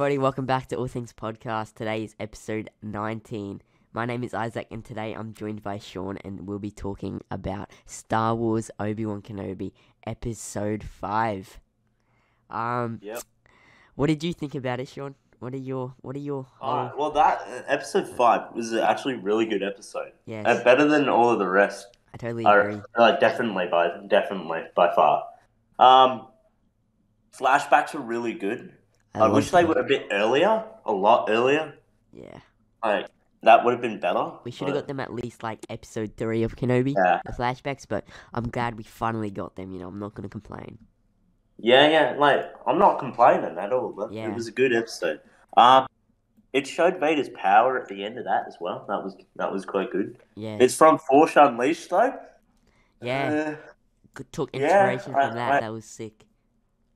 everybody, welcome back to All Things Podcast. Today is episode 19. My name is Isaac, and today I'm joined by Sean, and we'll be talking about Star Wars Obi-Wan Kenobi Episode 5. Yep. What did you think about it, Sean? What are your Alright, well, that episode 5 was actually a really good episode. Yes. Better than all of the rest. I totally agree. Definitely by far. Flashbacks were really good. I wish they were a bit earlier, a lot earlier. Yeah. Like, that would have been better. We should have got them at least like episode 3 of Kenobi, the flashbacks, but I'm glad we finally got them, I'm not going to complain. Yeah, like, I'm not complaining at all. Yeah. It was a good episode. It showed Vader's power at the end of that as well. That was quite good. Yeah. It's from Force Unleashed, though. Yeah. Took inspiration from that. That was sick.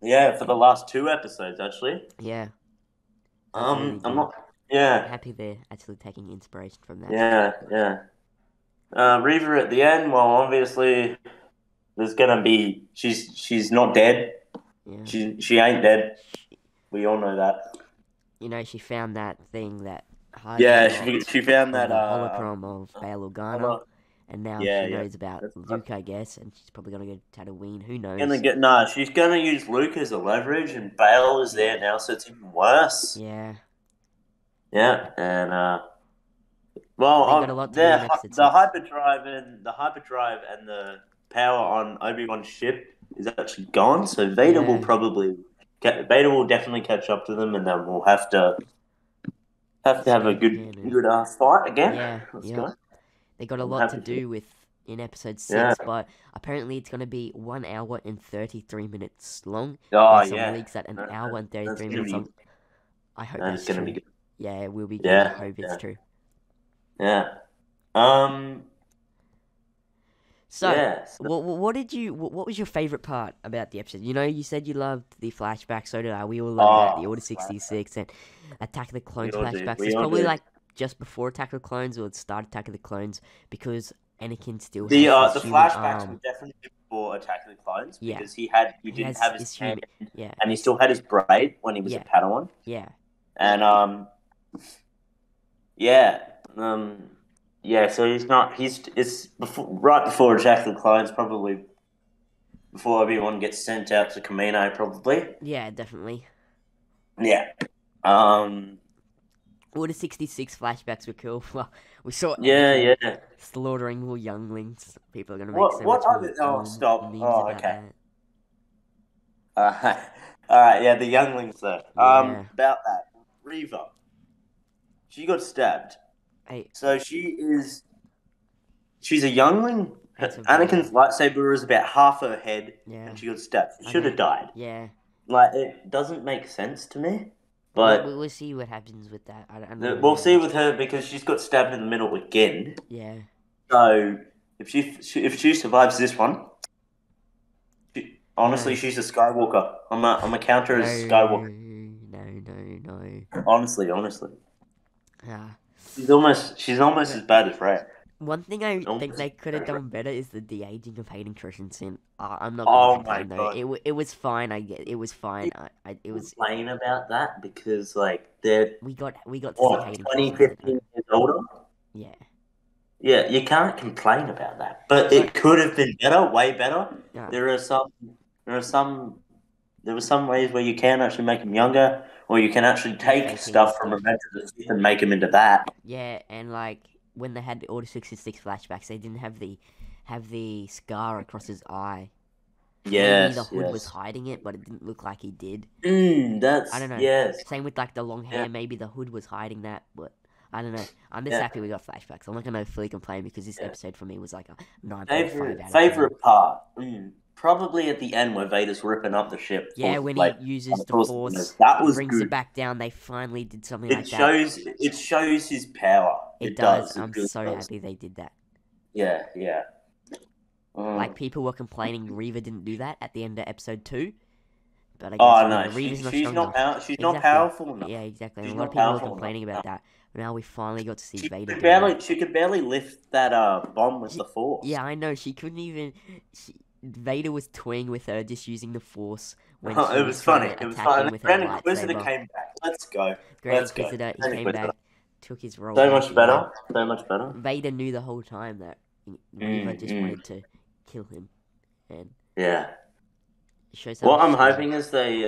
Yeah, for the last 2 episodes, actually. Yeah. I'm happy they're actually taking inspiration from that. Yeah. Reva at the end, well, obviously, there's gonna be she's not dead. Yeah. She ain't dead. We all know that. She found that thing that. She found that holocron of Bail Organa. And now she knows about Luke, I guess, and she's probably going to go to Tatooine. Who knows? She's going to use Luke as a leverage, and Bale is there now, so it's even worse. Yeah. Yeah, and the hyperdrive and the power on Obi-Wan's ship is actually gone. So Vader will definitely catch up to them, and then we'll have to have a good fight again. Yeah. Let's go. They got a lot to do with in episode 6, but apparently it's going to be 1 hour and 33 minutes long. Oh, There's some leaks at an hour and 33 minutes long. I hope that's going to true. be good. Yeah, it will be good. I hope it's true. Yeah. So, what was your favorite part about the episode? You said you loved the flashback, so did I. We all loved that, the Order 66 and Attack of the Clones flashbacks. It's probably like just before Attack of the Clones or the start of Attack of the Clones, because Anakin still has the flashbacks were definitely before Attack of the Clones, because he didn't have his hand, and he still had his braid when he was a Padawan. Yeah. And so it's right before Attack of the Clones, probably before Obi-Wan gets sent out to Kamino, probably. Yeah, definitely. Yeah. Order 66 flashbacks were cool. Well, we saw slaughtering more younglings. People are going to make so much more stop. memes Oh, about okay. that. Alright, yeah, the younglings there. Yeah. About that. Reva. She got stabbed. Hey. So she's a youngling. Anakin's lightsaber is about half her head, and she got stabbed. She should have died. Yeah. Like, it doesn't make sense to me. But we'll see what happens with that. We'll see with her, because she's got stabbed in the middle again. Yeah. So if she survives this one, she's a Skywalker. I'm a counter as Skywalker. No. Honestly. Yeah. She's almost as bad as Rey. One thing I think they could have done better is the de-aging of Hayden Christensen. I'm not going to complain though. It was fine. It was fine. It was complain about that, because we got to see Hayden 20, 15 years older. Yeah. Yeah, you can't complain about that. But it could have been better, way better. Yeah. There were some ways where you can actually make them younger, or you can actually take stuff from Revenge of the Sith and make them into that. Yeah, and like when they had the Order 66 flashbacks, they didn't have the scar across his eye. Yes, maybe the hood was hiding it, but it didn't look like he did. I don't know. Yes. Same with like the long hair. Maybe the hood was hiding that, but I don't know. I'm just happy we got flashbacks. I'm not gonna fully complain, because this episode for me was like a 9.5 favorite part. Probably at the end where Vader's ripping up the ship. Yeah, when he uses the Force, that was brings good. It back down. They finally did something like that. It shows his power. It does. I'm so happy they did that. Yeah. Like, people were complaining Reva didn't do that at the end of episode 2. But I guess she's not powerful enough. Yeah, exactly. A lot of people were complaining about that. But now we finally got to see Vader. She could barely lift that bomb with the Force. Yeah, I know. She couldn't even. Vader was toying with her, just using the Force when Oh, she it was was trying funny. to It was attack fun. him And with her Grand Inquisitor lightsaber. came back. Let's go. Grand Let's go. Inquisitor, he Grand came Inquisitor. back, took his role So back. much better. So much better. Vader knew the whole time that Reva just wanted to kill him, and yeah. it shows how What I'm strong. hoping is they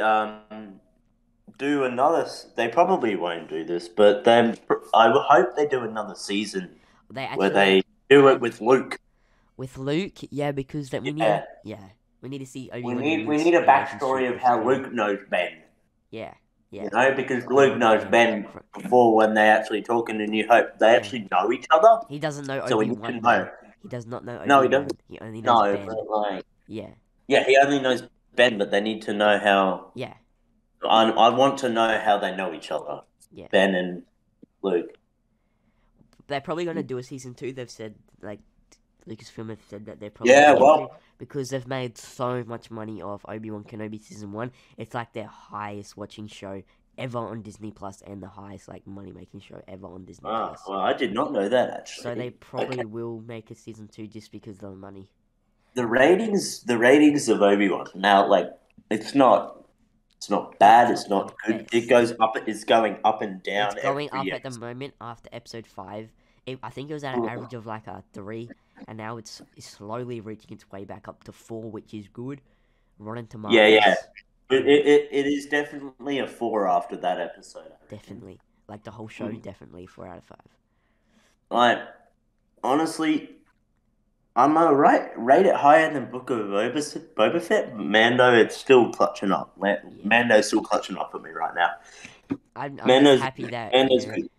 do another. They probably won't do this, but then I hope they do another season They actually where they do it with Luke. With Luke, yeah, because that we Yeah. we need to see We Obi-Wan and need Luke's a backstory relationship of with how Vader. Luke knows Ben. Yeah, yeah. You know, because Good Luke old knows Ben before when they actually talk in A New Hope. They actually know each other. He doesn't know So we need to Obi-Wan know. though. He does not know No, he Obi-Wan. doesn't. He only knows Ben. But like, Yeah, yeah, he only knows Ben, but they need to know how. yeah, I want to know how they know each other. yeah. Ben and Luke. They're probably gonna do a season 2. They've said Lucasfilm have said that they're probably Yeah, going to, because they've made so much money off Obi-Wan Kenobi season 1. It's like their highest watching show ever on Disney Plus, and the highest money making show ever on Disney Plus. Well, I did not know that actually. So they probably will make a season 2 just because of the money. The ratings of Obi-Wan now, it's not bad. It's not good. It goes up. It's going up and down. It's going up at the moment after episode 5. I think it was at an average of like a 3, and now it's slowly reaching its way back up to 4, which is good. Rotten Tomatoes. Yeah. It is definitely a 4 after that episode. Definitely. Like the whole show, definitely 4 out of 5. Like, honestly, I'm gonna rate it higher than Book of Boba Fett. Mando, it's still clutching up. Mando's still clutching up at me right now. I'm just happy that good.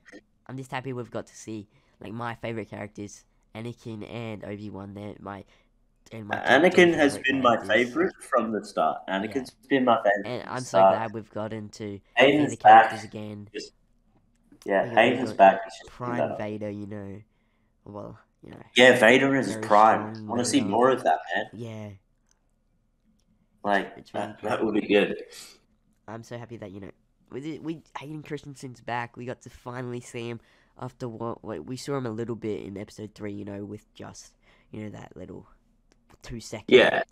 I'm just happy we've got to see my favorite characters, Anakin and Obi-Wan. Anakin has been my favorite from the start. Anakin's been my favorite. And I'm so glad we've gotten to see the characters again. Hayden's back. Prime Vader, Well, yeah, Vader is prime. I want to see more of that, man. Yeah. That would be good. I'm so happy that, Hayden Christensen's back. We got to finally see him after we saw him a little bit in episode 3, with just, that little 2 seconds. Yeah.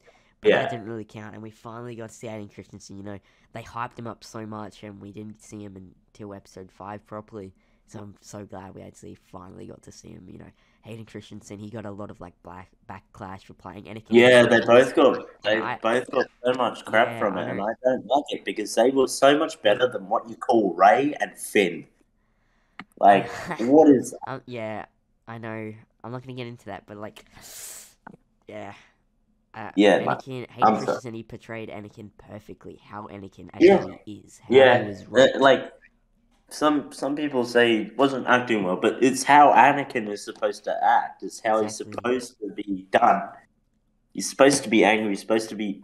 But that didn't really count, and we finally got to see Hayden Christensen. They hyped him up so much, and we didn't see him until episode 5 properly. So I'm so glad we actually finally got to see him. Hayden Christensen, he got a lot of backlash for playing Anakin. Yeah, they both got so much crap from it, and I don't like it because they were so much better than what you call Rey and Finn. What is that? Yeah, I know. I'm not gonna get into that, but yeah. Hayden Christensen, he portrayed Anakin perfectly. How Anakin actually is. How he was right. Some people say he wasn't acting well, but it's how Anakin is supposed to act. It's how he's supposed to be done. He's supposed to be angry. He's supposed to be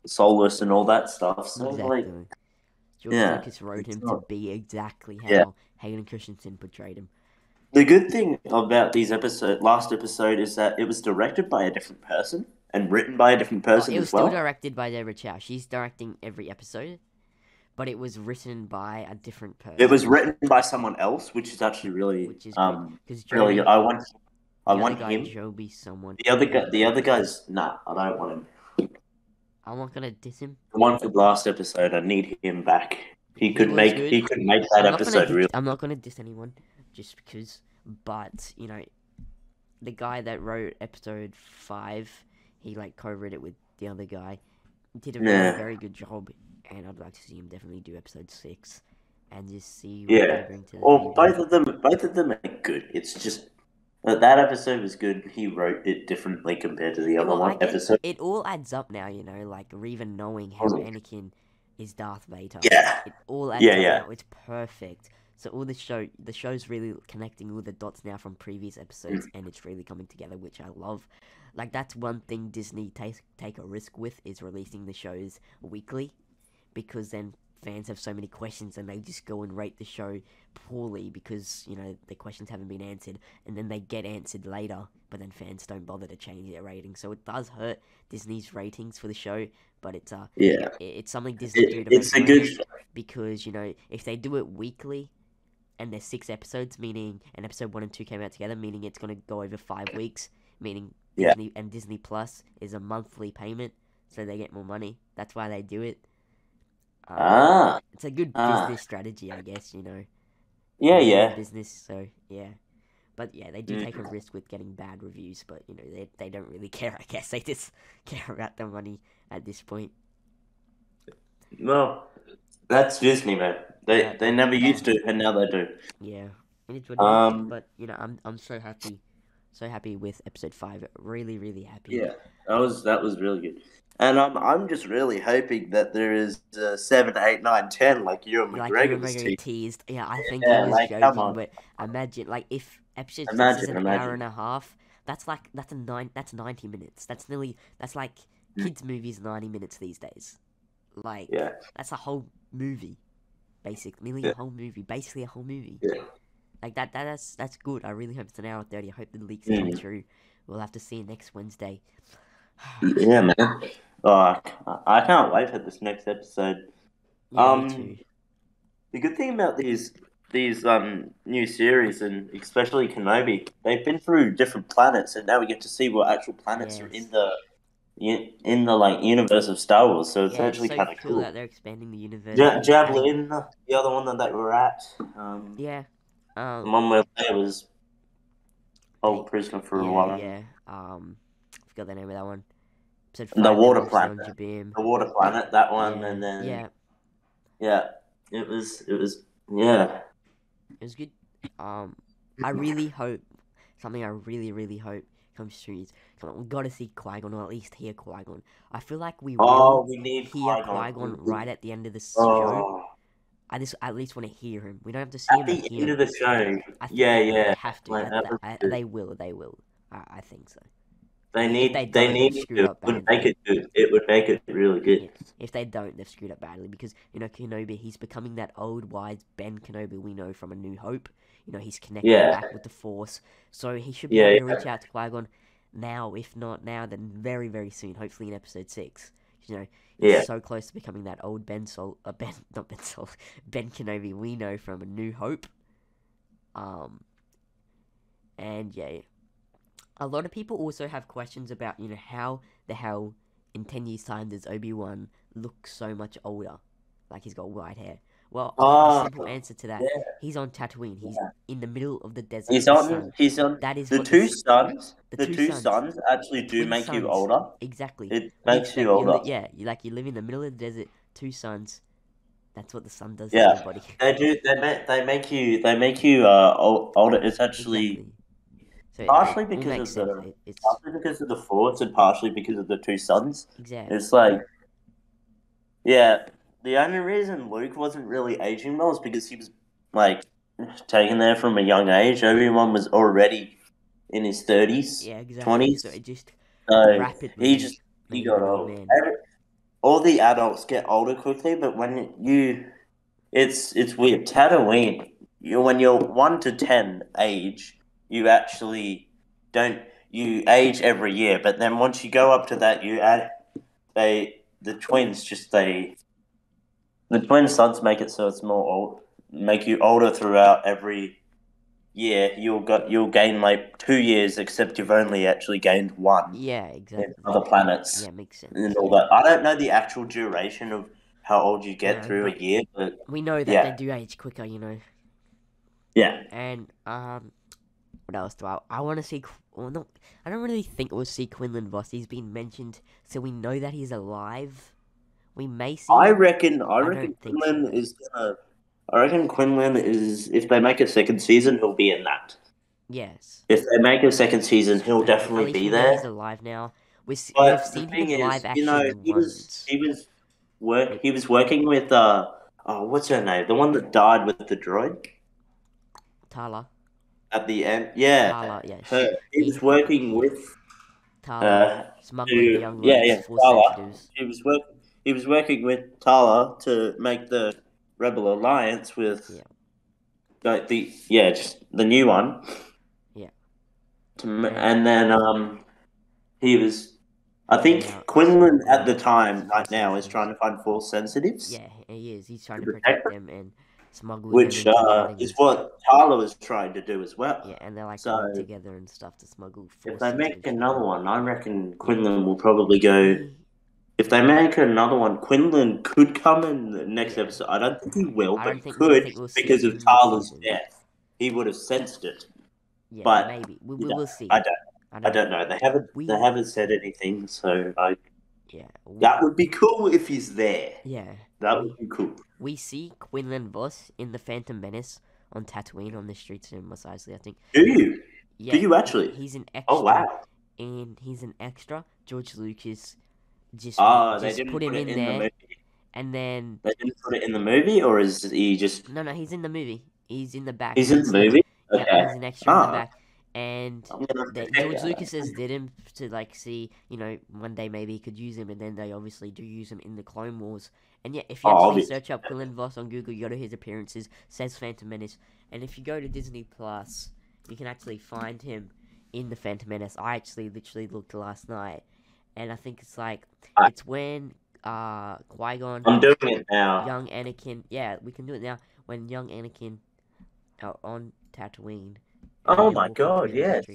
soulless and all that stuff. So George Lucas wrote him to be exactly how Hayden Christensen portrayed him. The good thing about last episode is that it was directed by a different person and written by a different person as well. It was still directed by Deborah Chow. She's directing every episode, but it was written by a different person. It was written by someone else, which is actually really, really. I want him. Joby, someone. The other guy's I don't want him. I'm not gonna diss him. The one from last episode, I need him back. He could make that episode real. I'm not gonna diss anyone, just because. But the guy that wrote episode 5, he co-wrote it with the other guy. Did a very, very good job, and I'd like to see him definitely do episode 6, and just see what they bring to the table. Both of them are good. It's just that episode was good. He wrote it differently compared to the other episode. It all adds up now, Reva knowing how Anakin is Darth Vader. Yeah. It all adds up now. It's perfect. So all the show's really connecting all the dots now from previous episodes, and it's really coming together, which I love. That's one thing Disney take a risk with, is releasing the shows weekly, because then fans have so many questions and they just go and rate the show poorly because the questions haven't been answered, and then they get answered later, but then fans don't bother to change their rating. So it does hurt Disney's ratings for the show, but it's it's something Disney do to make money, because if they do it weekly. And there's 6 episodes, meaning, and episode 1 and 2 came out together, meaning it's going to go over 5 weeks, meaning Disney Plus is a monthly payment, so they get more money. That's why they do it. It's a good business strategy, I guess. You know. Yeah. Business. So yeah. But yeah, they do take a risk with getting bad reviews, but you know they don't really care. I guess they just care about the money at this point. Well, that's Disney, man. They never used to, and now they do. Yeah, it's what it is. But you know, I'm so happy with episode 5. Really happy. Yeah, that was really good. And I'm just really hoping that there is 7, 8, 9, 10 like Ewan McGregor was teased. Yeah, I think he was joking, but imagine like if episode 6 is an hour and a half. That's 90 minutes. That's like kids' movies 90 minutes these days. Like that's a whole movie, basically a whole movie, basically a whole movie. Yeah. Like that's good. I really hope it's an hour 30. I hope the leaks come through. We'll have to see next Wednesday. Yeah, man. Oh, I can't wait for this next episode. Yeah, me too. The good thing about these new series, and especially Kenobi, they've been through different planets, and now we get to see what actual planets are in the like universe of Star Wars. So it's actually kind of cool that they're expanding the universe. Javelin, the other one that we're at. The one where Leia was held prisoner for a while. Yeah. I forgot the name of that one. The water planet. The water planet. That one, and then it was It was good. I really hope something I really hope comes true is we gotta see Qui-Gon, or at least hear Qui-Gon. I feel like we need hear Qui-Gon right at the end of the show. I just at least want to hear him. We don't have to see him. At the end of the show. They have to. They will. I think so. They need to. It would make it good. It would make it really good. Yeah. If they don't, they've screwed up badly, because you know Kenobi, he's becoming that old wise Ben Kenobi we know from A New Hope. You know, he's connecting back with the Force, so he should be able to reach out to Qui-Gon now. If not now, then very soon. Hopefully in episode 6. You know, he's so close to becoming that old Ben Kenobi we know from A New Hope. And yeah. A lot of people also have questions about, you know, how the hell in 10 years' time does Obi-Wan look so much older? Like he's got white hair. Well, the simple answer to that, he's on Tatooine. He's in the middle of the desert. He's on. That is the two suns. The two suns actually do make you older. Exactly. It makes you older. You live in the middle of the desert. 2 suns. That's what the sun does to your body. They do. They make you older. It's actually. So partially because of the Force, and partially because of the 2 suns. Exactly. It's like, the only reason Luke wasn't really aging well is because he was like taken there from a young age. Obi-Wan was already in his 30s, 20s. So it just rapidly he got old. All the adults get older quickly, but when it's weird. Tatooine, when you're 1 to 10 age. You actually you age every year, but then once you go up to that, the twin suns make it so it's make you older throughout every year. You'll gain like 2 years, except you've only actually gained 1. Yeah, exactly. In other planets. Yeah, makes sense. And all that. I don't know the actual duration of how old you get through a year, but we know that they do age quicker, you know. Yeah. And what else do I want to see? Well, no, I don't really think we'll see Quinlan Vos. He's been mentioned, so we know that he's alive. We may see. I reckon Quinlan is gonna. I reckon Quinlan is. If they make a second season, he'll be in that. Yes. If they make a second season, he'll definitely be there. He's alive now. We've seen him in live action. He was working with what's her name? The one that died with the droid. Tala. At the end, Tala, he was working with Tala, smuggling the young Tala. He was working with Tala to make the Rebel Alliance with just the new one. Yeah. And then he was. I think Quinlan at the time, right now, is trying to find Force sensitives. Yeah, he is. He's trying to protect them and smuggle which is what Tala was trying to do as well. Yeah, and they're like going together and stuff to smuggle Force. If they make another one, I reckon Quinlan will probably go if they make another one, Quinlan could come in the next Yeah. episode. I don't think he will, I but don't he think could we'll see because him of in this Tyler's season. death. He would have sensed it. Yeah, But maybe we you know, will see. I don't know. They haven't said anything, so that would be cool if he's there. Yeah, That would be cool. We see Quinlan Vos in the Phantom Menace on Tatooine on the streets in Mos Eisley, I think. Do you? Yeah, Do you actually? He's an extra. Oh wow! And he's an extra. George Lucas just they didn't put him it in the there, movie. and then They didn't put it in the movie, or is he just? No, he's in the movie. He's in the back. He's in the movie. Okay. Yeah, he's an extra in the back. And George Lucas did him to see, one day maybe he could use him, and then they obviously do use him in the Clone Wars. And yeah, if you actually search up Quinlan Vos on Google, you go to his appearances, says Phantom Menace, and if you go to Disney Plus, you can actually find him in the Phantom Menace. I actually literally looked last night, and I think it's it's when Qui-Gon. I'm doing it now. Young Anakin. Yeah, we can do it now. When young Anakin are on Tatooine. Oh my god, yes.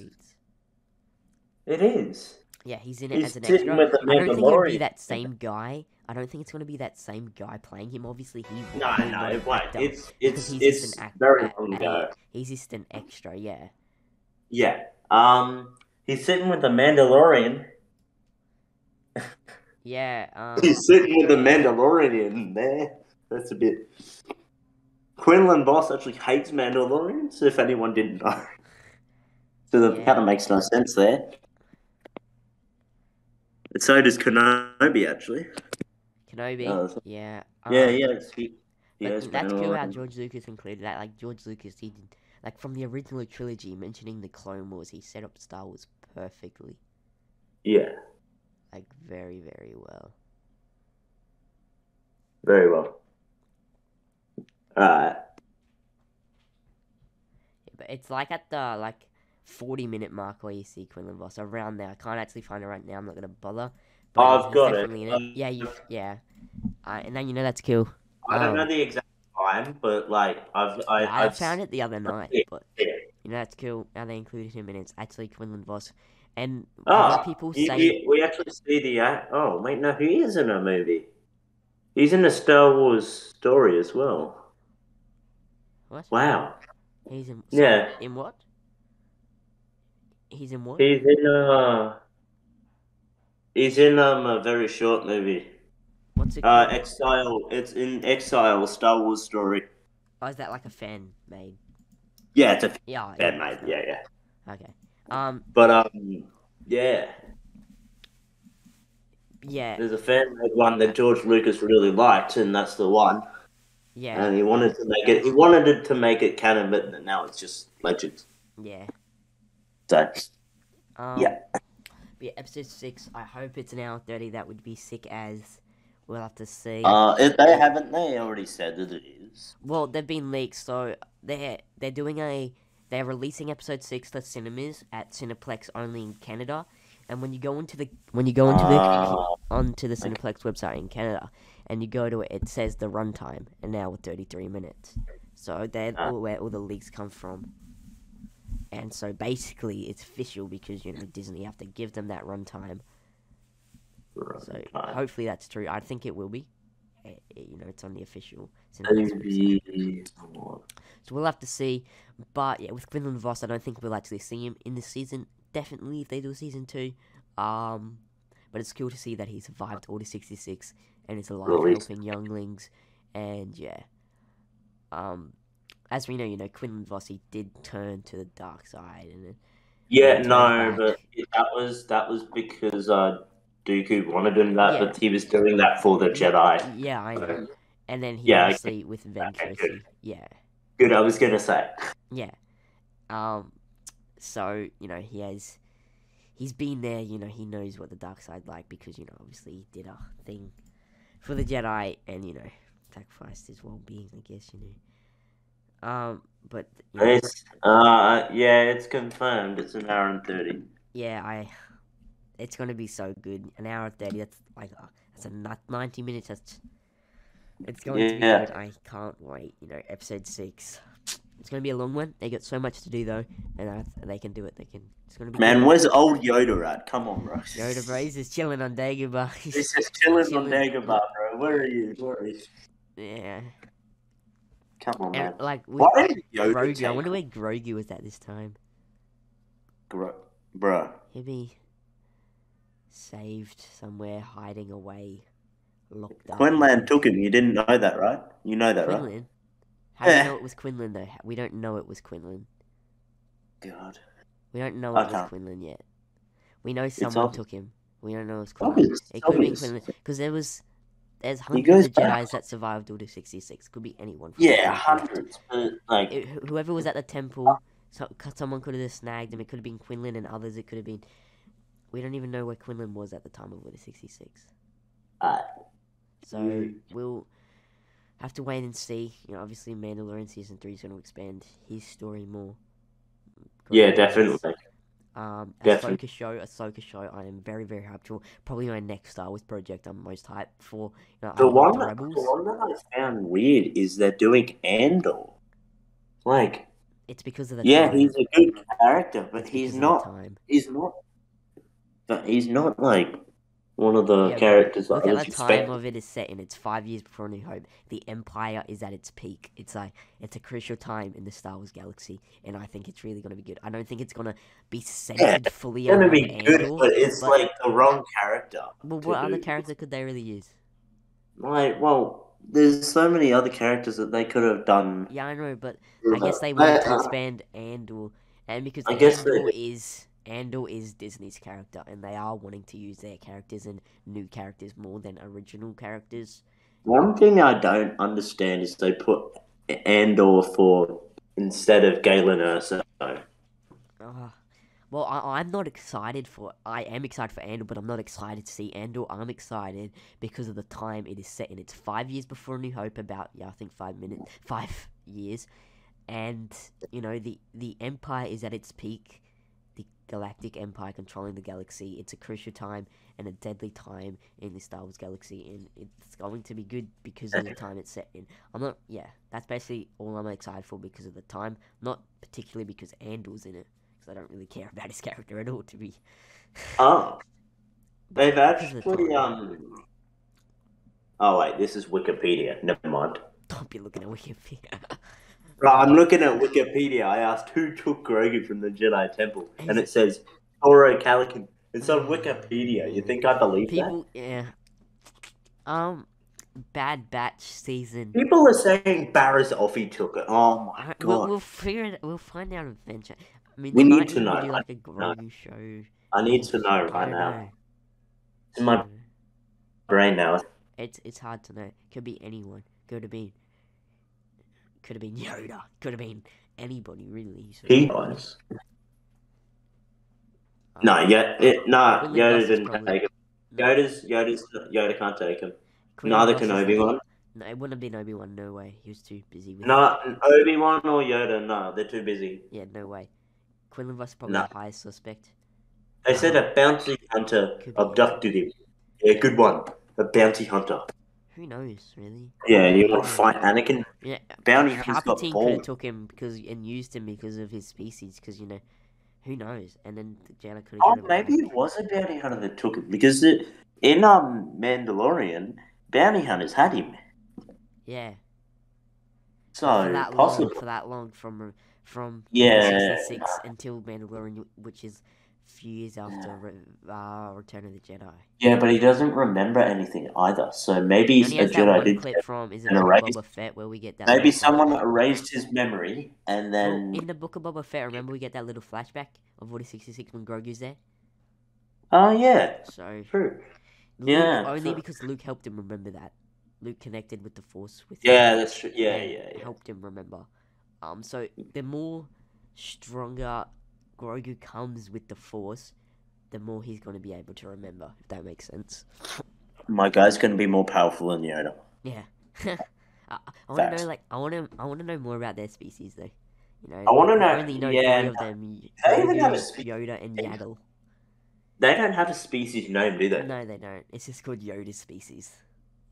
It is. Yeah, he's in it as an extra. I don't think it'll be that same guy. I don't think it's going to be that same guy playing him. Obviously, he No, it won't. It's just very long ago. He's just an extra, yeah. Yeah. He's sitting with the Mandalorian. Yeah. He's sitting with the Mandalorian there. That's a bit. Quinlan Vos actually hates Mandalorians, if anyone didn't know. So that kind of makes no sense there. And so does Kenobi, actually. Kenobi? Yeah. That's cool how George Lucas included that. Like, George Lucas, he did, from the original trilogy, mentioning the Clone Wars, he set up Star Wars perfectly. Yeah. Very, very well. Very well. Alright. Yeah, but it's at the 40-minute mark where you see Quinlan Vos around there. I can't actually find it right now. I'm not gonna bother. But I've got it. Yeah. And then that's cool. I don't know the exact time, but I found it the other night. But that's cool. Now they included him, and it's actually Quinlan Vos. And a lot of people say we actually see the oh wait, no, he is in a movie. He's in a Star Wars story as well. What? Wow. He's in in what? He's in what? He's in a very short movie. What's it called? Exile. It's in Exile, a Star Wars story. Oh, is that a fan made? Yeah, it's a fan made. Yeah. Okay. But yeah. Yeah. There's a fan made one that George Lucas really liked, and that's the one. Yeah. And he wanted to make it. He wanted to make it canon, but now it's just Legends. Yeah. So. Yeah. But yeah, episode 6. I hope it's an hour 30. That would be sick as. We'll have to see. If they haven't, they already said that it is. Well, they've been leaked, so they're releasing episode 6 to cinemas at Cineplex only in Canada. And when you go onto the Cineplex website in Canada, and you go to it, it says the runtime, an hour 33 minutes. So that's where all the leaks come from. And so basically, it's official because Disney have to give them that runtime. So hopefully that's true. I think it will be. It's on the official Cineplex website. So we'll have to see. But yeah, with Quinlan Vos, I don't think we'll actually see him in this season. Definitely if they do a season 2. But it's cool to see that he survived Order 66 and is alive helping younglings. And yeah. As we know, Quinlan Vos, he did turn to the dark side, and then but that was because Dooku wanted him that, but he was doing that for the Jedi. Yeah, I know. And then he obviously with Ventress, yeah. Good, I was gonna say. Yeah. So he's been there. He knows what the dark side like because obviously he did a thing for the Jedi, and sacrificed his well-being, I guess. But it's confirmed. It's an hour and 30. Yeah, it's gonna be so good. An hour and 30. That's that's 90 minutes. It's going to be good. I can't wait. Episode 6. It's gonna be a long one. They got so much to do though, and they can do it. It's gonna be. Man, good. where's old Yoda at? Come on, bro. Yoda, bro, he's just chilling on Dagobah. He's just chilling on Dagobah, bro. Where are you? Yeah. Come on, man. Like why didn't Yoda Grogu? I wonder where Grogu was at this time. Bro. He'd be saved somewhere, hiding away, locked up. Quinlan took him. You didn't know that, right? You know that, Quinlan? right? How do you know it was Quinlan, though? We don't know it was Quinlan. God. We don't know it was Quinlan yet. We know someone took him. We don't know it was Quinlan. It could have been Quinlan. Because there's hundreds of Jedis that survived Order 66. Could be anyone. Yeah, hundreds. Whoever was at the temple, someone could have just snagged him. It could have been Quinlan, and others it could have been... We don't even know where Quinlan was at the time of Order 66. So, we'll have to wait and see. You know, obviously Mandalorian Season 3 is going to expand his story more. Yeah, definitely. Ahsoka show, I am very, very hyped for. Probably my next Star Wars project I'm most hyped for. You know, the one that I found weird is they're doing Andor. Like... It's because of the time. He's a good character, but he's not like one of the characters that I was expecting. Look at the time of it is set in. It's 5 years before A New Hope. The Empire is at its peak. It's a crucial time in the Star Wars galaxy, and I think it's really going to be good. I don't think it's going to be centered fully around Andor. It's going to be good, but it's like the wrong character. Well, what other character could they really use? There's so many other characters that they could have done. Yeah, I know, but I guess they wanted to expand Andor, and because Andor is Disney's character, and they are wanting to use their characters and new characters more than original characters. One thing I don't understand is they put Andor instead of Galen Erso. Well, I'm not excited for... I am excited for Andor, but I'm not excited to see Andor. I'm excited because of the time it is set in. It's 5 years before A New Hope, I think 5 years. And, you know, the Empire is at its peak. The Galactic Empire controlling the galaxy. It's a crucial time and a deadly time in the Star Wars galaxy, and it's going to be good because of the time it's set in. That's basically all I'm excited for because of the time, not particularly because Andor's in it. I don't really care about his character at all, to be. They've actually Oh wait, this is Wikipedia. Never mind. Don't be looking at Wikipedia. I'm looking at Wikipedia. I asked who took Grogu from the Jedi Temple, and it says Toro Calican. It's on Wikipedia. You think I believe that? Yeah. Bad Batch season. People are saying Barriss Offee took it. Oh my god. We'll figure it. We'll find out eventually. I mean, we need to know. Do like a Grogu show. I need to know right now. It's in my brain now. It's hard to know. Could be anyone. Could have been Yoda. Could have been anybody really. So he was. Yoda didn't take him. Yoda can't take him. Neither can Obi-Wan. No, it wouldn't have been Obi-Wan. No way. He was too busy with. No, Obi-Wan or Yoda. No, they're too busy. Yeah, no way. Quinlan was probably the highest suspect. They said a bounty hunter abducted him. Yeah, good one. A bounty hunter. Who knows, really? Yeah, you want to fight Anakin? Yeah, bounty hunters got Palpatine could have took him and used him because of his species. Because who knows? And then the Jedi could have. Maybe it was a bounty hunter that took him because in Mandalorian, bounty hunters had him. Yeah. So for that long from 66 until Mandalorian, which is a few years after Return of the Jedi. Yeah, but he doesn't remember anything either. So maybe a Jedi did clip from Boba Fett where we get that. Maybe someone erased his memory and then. In the Book of Boba Fett, remember we get that little flashback of Order 66 when Grogu's there. Oh yeah. So true. Because Luke helped him remember that. Luke connected with the Force with him. Yeah, that's true. Yeah. Helped him remember. So the more stronger Grogu comes with the Force, the more he's going to be able to remember. If that makes sense. My guy's going to be more powerful than Yoda. Yeah. I want to know. I want to know more about their species, though. I want to know. I only know 3 of them: Yoda and Yaddle. They don't have a species name, do they? No, they don't. It's just called Yoda species.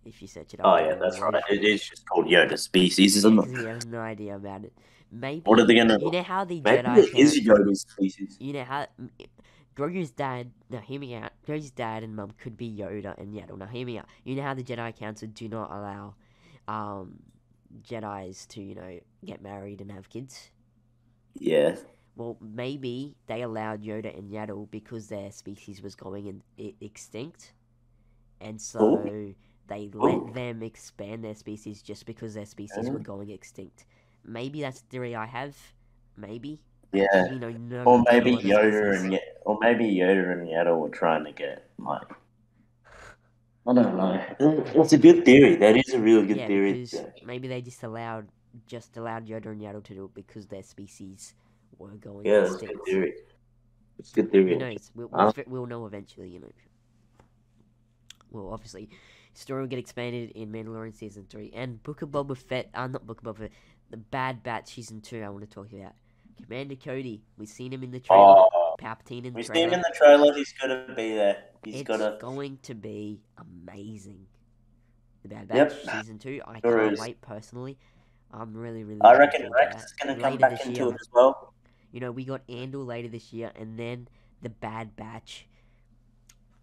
If you search it up. Oh yeah, that's right. It is just called Yoda species, isn't it? We have no idea about it. maybe. What are they gonna? You know how the Maybe Jedi it is Council. Yoda's species. You know how Grogu's dad. Now hear me out. Grogu's dad and mum could be Yoda and Yaddle. Now hear me out. You know how the Jedi Council do not allow, Jedi's to get married and have kids. Yeah. Well, maybe they allowed Yoda and Yaddle because their species was going extinct, and so they let them expand their species just because their species were going extinct. Maybe that's the theory I have. Maybe. Yeah. No, Or maybe Yoda and Yaddle were trying to get like. I don't know. It's a good theory. That is a really good theory. Because maybe they just allowed Yoda and Yaddle to do it because their species were going extinct. That's a good theory. It's a good theory. Who knows? We'll know eventually. Well, obviously, story will get expanded in Mandalorian Season 3 and Book of Boba Fett. Not Book of Boba Fett. The Bad Batch Season 2. I want to talk about Commander Cody. We've seen him in the trailer. Palpatine in the trailer. We've seen him in the trailer. He's gonna be there. It's going to be amazing. The Bad Batch Season 2. I can't wait personally. I'm really, really. I reckon Rex is gonna come back into it as well. We got Andor later this year, and then the Bad Batch.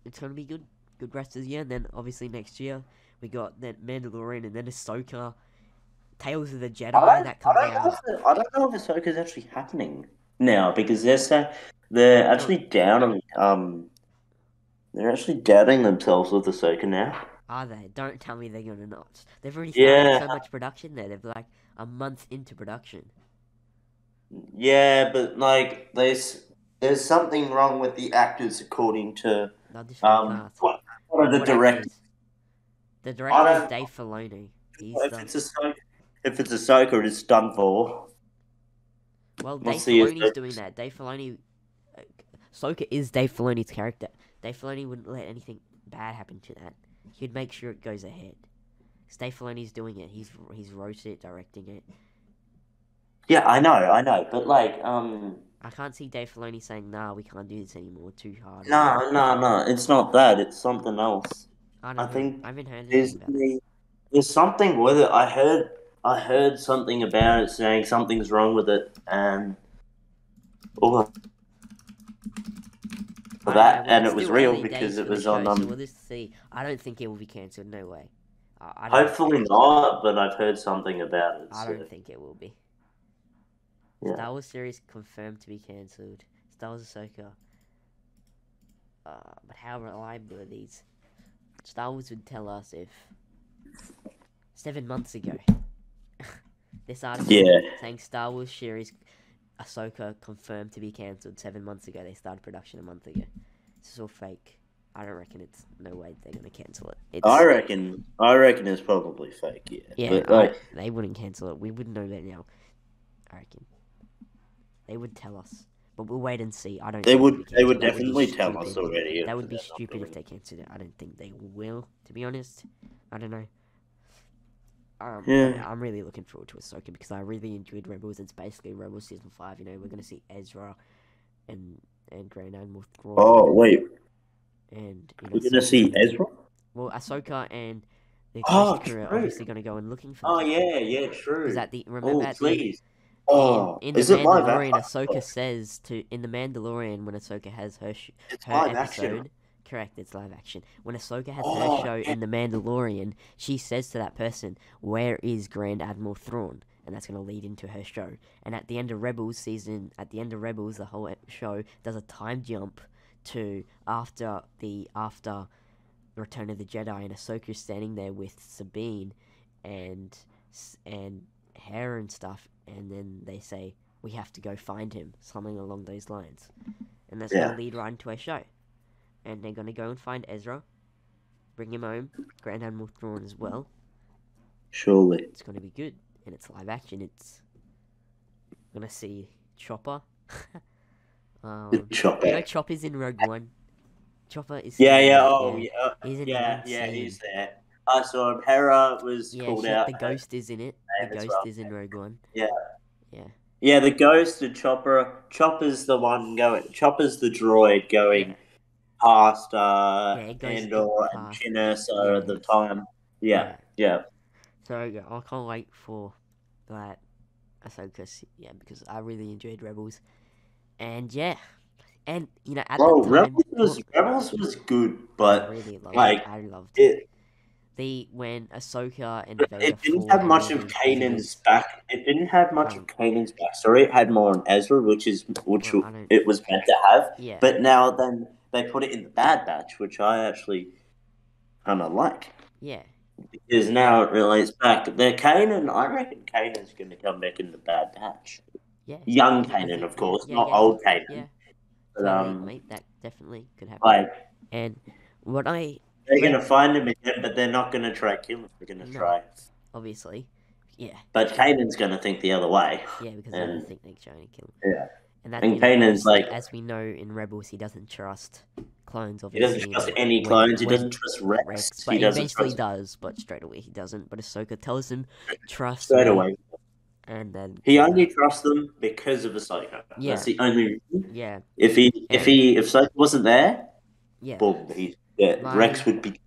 It's gonna be good. Good rest of the year, and then obviously next year we got that Mandalorian, and then Ahsoka, Tales of the Jedi that comes out. I don't know if Ahsoka's actually happening now because they're actually doubting themselves with Ahsoka now. Are they? Don't tell me they're gonna not. They've already started so much production there. They're like a month into production. Yeah, but like there's something wrong with the actors according to what are the directors? The director is Dave Filoni. If it's Ahsoka, it's done for. Well, Dave Filoni's doing that. Dave Filoni, Ahsoka is Dave Filoni's character. Dave Filoni wouldn't let anything bad happen to that. He'd make sure it goes ahead. Dave Filoni's doing it. He's wrote it, directing it. Yeah, I know, but like I can't see Dave Filoni saying, "Nah, we can't do this anymore. Too hard." No. It's not that. It's something else. I think I haven't heard anything about it. There's something with it. I heard something about it saying something's wrong with it, and and it was real because it was on. So we'll just see. I don't think it will be cancelled. No way. Hopefully not, but I've heard something about it. I don't think it will be. Yeah. Star Wars series confirmed to be cancelled. Star Wars Ahsoka. But how reliable are these? Star Wars would tell us if 7 months ago. This article saying Star Wars series Ahsoka confirmed to be cancelled 7 months ago. They started production a month ago. This is all fake. I don't reckon it's no way they're gonna cancel it. I reckon it's probably fake. Yeah. Yeah, but, they wouldn't cancel it. We wouldn't know that now. I reckon they would tell us, but we'll wait and see. I don't. They would definitely tell us already. That would be stupid if they cancelled it. I don't think they will. To be honest, I don't know. I'm really looking forward to Ahsoka because I really enjoyed Rebels. It's basically Rebels season 5. We're gonna see Ezra and Grand Admiral Thrawn. Oh wait. And we're gonna see Ezra. Well, Ahsoka and the Ghost crew are obviously gonna go and looking for. Oh yeah, true. Is that remember please. In the Mandalorian, Ahsoka says in the Mandalorian when Ahsoka has her episode. Action. Correct, it's live action. When Ahsoka has her show in the Mandalorian, she says to that person, "Where is Grand Admiral Thrawn?" And that's going to lead into her show. And at the end of Rebels, the whole show does a time jump to after Return of the Jedi, and Ahsoka's standing there with Sabine and Hera and stuff, and then they say, "We have to go find him," something along those lines. And that's going to lead right into a show. And they're going to go and find Ezra, bring him home, Grand Admiral Thrawn as well. Surely. It's going to be good. And it's live action. It's going to see Chopper. Chopper. Chopper's in Rogue One. Chopper is... He's there. I saw him. Hera was called out. The Ghost is in it. The Ghost is in Rogue One. Yeah, the Ghost and Chopper. Chopper's the one going... Chopper's the droid going... past Andor and Chinnessa at the time. Yeah. So I can't wait for that. Ahsoka, yeah, because I really enjoyed Rebels, and yeah, and at Bro, the time, Rebels was good, I but really loved it. like I loved it. it When Ahsoka and Vader it didn't fought have and much all of the Kanan's Inquisitors. back. It didn't have much of Kanan's backstory. It had more on Ezra, which Well, I don't. it was meant to have. Yeah, But now then they put it in the Bad Batch, which I actually kind of like. yeah, Because now it relates back. Kanan, I reckon Kanan's going to come back in the Bad Batch. yeah. Young I Kanan, think, of course, yeah, not yeah, old yeah. Kanan. But Totally, mate. That definitely could happen. like And what I they're going to find him again, but they're not going to try kill him. They're going to try. Obviously, yeah. But Kanan's going to think the other way. Yeah, because they will think they're trying to kill him. Yeah. And that Kanan's as we know in Rebels, he doesn't trust clones. He Obviously, doesn't trust any clones. He doesn't trust Rex. But he eventually does. But straight away he doesn't. But Ahsoka tells him, "Trust straight me." away. And then he only trusts them because of Ahsoka. Yeah. That's the only reason. Yeah. If Ahsoka wasn't there, boom, he's dead. Rex would be.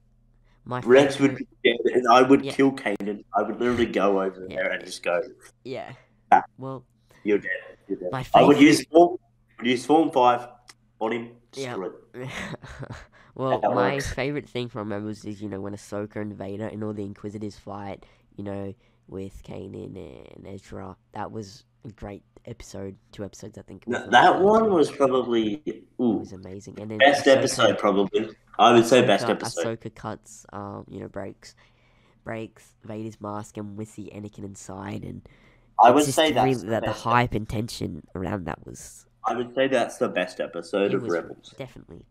Rex would be dead, and I would kill Kanan. I would literally go over there and just go. Yeah. Well, you're dead. You're dead. My I would use Form 5 on him. Yeah. Well, my favorite thing from Rebels is when Ahsoka and Vader and all the Inquisitors fight. With Kanan and Ezra. That was a great episode. 2 episodes, I think. That one was probably it was amazing. And then best episode, probably. I would say best episode. Ahsoka cuts, breaks Vader's mask, and we see Anakin inside, and I would say that's really, the hype and tension around that was. I would say that's the best episode of Rebels. Definitely.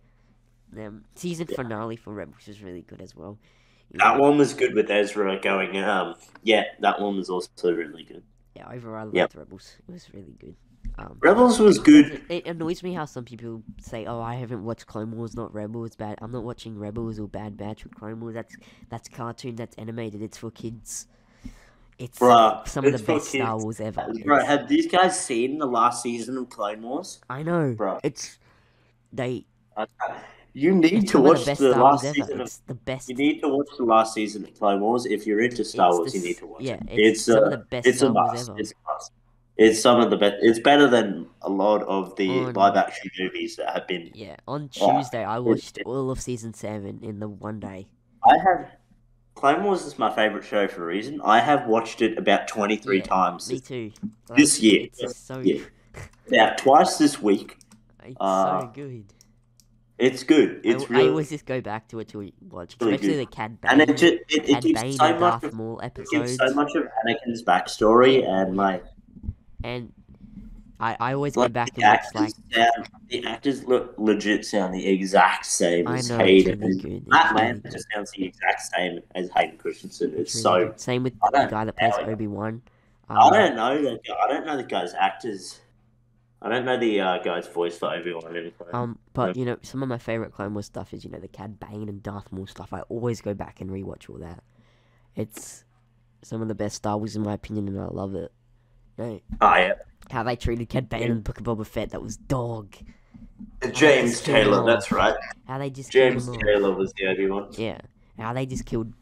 Season finale for Rebels was really good as well. That one was good with Ezra going. Yeah, that one was also really good. Yeah, overall, I loved Rebels. It was really good. Rebels was good. It annoys me how some people say, "Oh, I haven't watched Clone Wars, not Rebels." Bad. I'm not watching Rebels or Bad Batch with Clone Wars. That's cartoon. That's animated. It's for kids. It's some of the best Star Wars ever. Bro, have these guys seen the last season of Clone Wars? I know. Bro, You need to watch the last season. It's the best. You need to watch the last season of Clone Wars. If you're into Star Wars, you need to watch it. It's some of the best Star Wars ever. It's some of the best. It's better than a lot of the live action movies that have been. Yeah, on Tuesday I watched all of season 7 in the one day. Clone Wars is my favorite show for a reason. I have watched it about 23 times. Me too. This year. It's so about twice this week. It's so good. It's good. I always just go back to it to watch, especially the Cad Bane. And it gives so much of Maul episodes. It gives so much of Anakin's backstory and like. And I always go back and watch the actors legit sound the exact same as Hayden. Really Matt Lanner just sounds the exact same as Hayden Christensen. It's really so good. Same with the guy that plays Obi-Wan. I don't know the guy's actors. I don't know the guy's voice for Obi-Wan. But some of my favorite Clone Wars stuff is the Cad Bane and Darth Maul stuff. I always go back and rewatch all that. It's some of the best Star Wars in my opinion, and I love it. How they treated Cad Bane in the Book of Boba Fett, that was dog. James Taylor, that's right. How they just James Taylor was the Obi-Wan. Yeah. How they just killed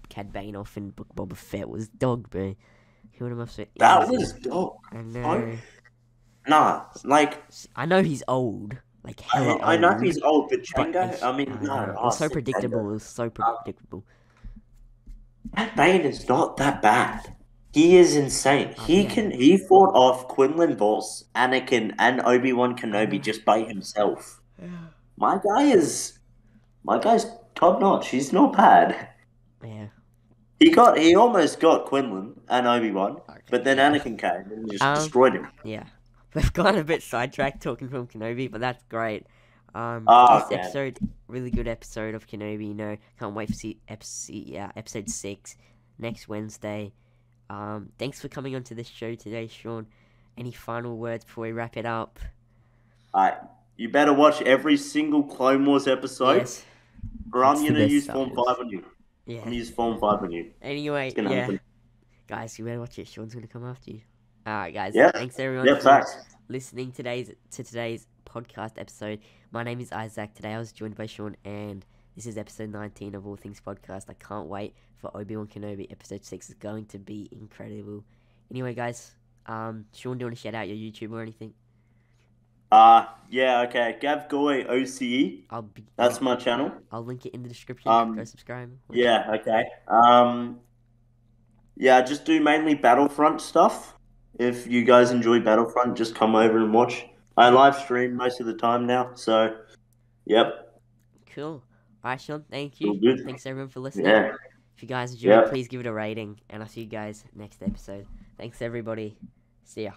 Cad Bane off in Book of Boba Fett was dog, bro. Killed him off. That was dog. I know. Nah, like I know he's old. Like hella old. I know he's old, but Django. I mean, no. It was so predictable. It was so predictable. Cad Bane is not that bad. He is insane. He fought off Quinlan Vos, Anakin, and Obi-Wan Kenobi just by himself. My guy's top notch. He's not bad. Yeah. He almost got Quinlan and Obi-Wan, but then Anakin came and just destroyed him. Yeah. We've gone a bit sidetracked talking from Kenobi, but that's great. This episode, really good episode of Kenobi. Can't wait for episode 6 next Wednesday. Thanks for coming onto this show today, Sean. Any final words before we wrap it up? You better watch every single Clone Wars episode, yes. or I'm going to use Form 5 on you. Yeah. I'm going to use Form 5 on you. Anyway, happen. Guys, you better watch it. Sean's going to come after you. Alright, guys. Yep. Thanks, everyone, for listening to today's podcast episode. My name is Isaac. Today I was joined by Sean, and this is episode 19 of All Things Podcast. I can't wait for Obi-Wan Kenobi. Episode 6 is going to be incredible. Anyway, guys, Sean, do you want to shout out your YouTube or anything? Yeah, okay. Gav Goy OCE. That's my channel. I'll link it in the description. Go subscribe. Yeah, okay. Yeah, I just do mainly Battlefront stuff. If you guys enjoy Battlefront, just come over and watch. I live stream most of the time now, so yep. Cool. Alright, Sean, thank you. Thanks everyone for listening. Yeah. If you guys enjoyed, please give it a rating, and I'll see you guys next episode. Thanks everybody. See ya.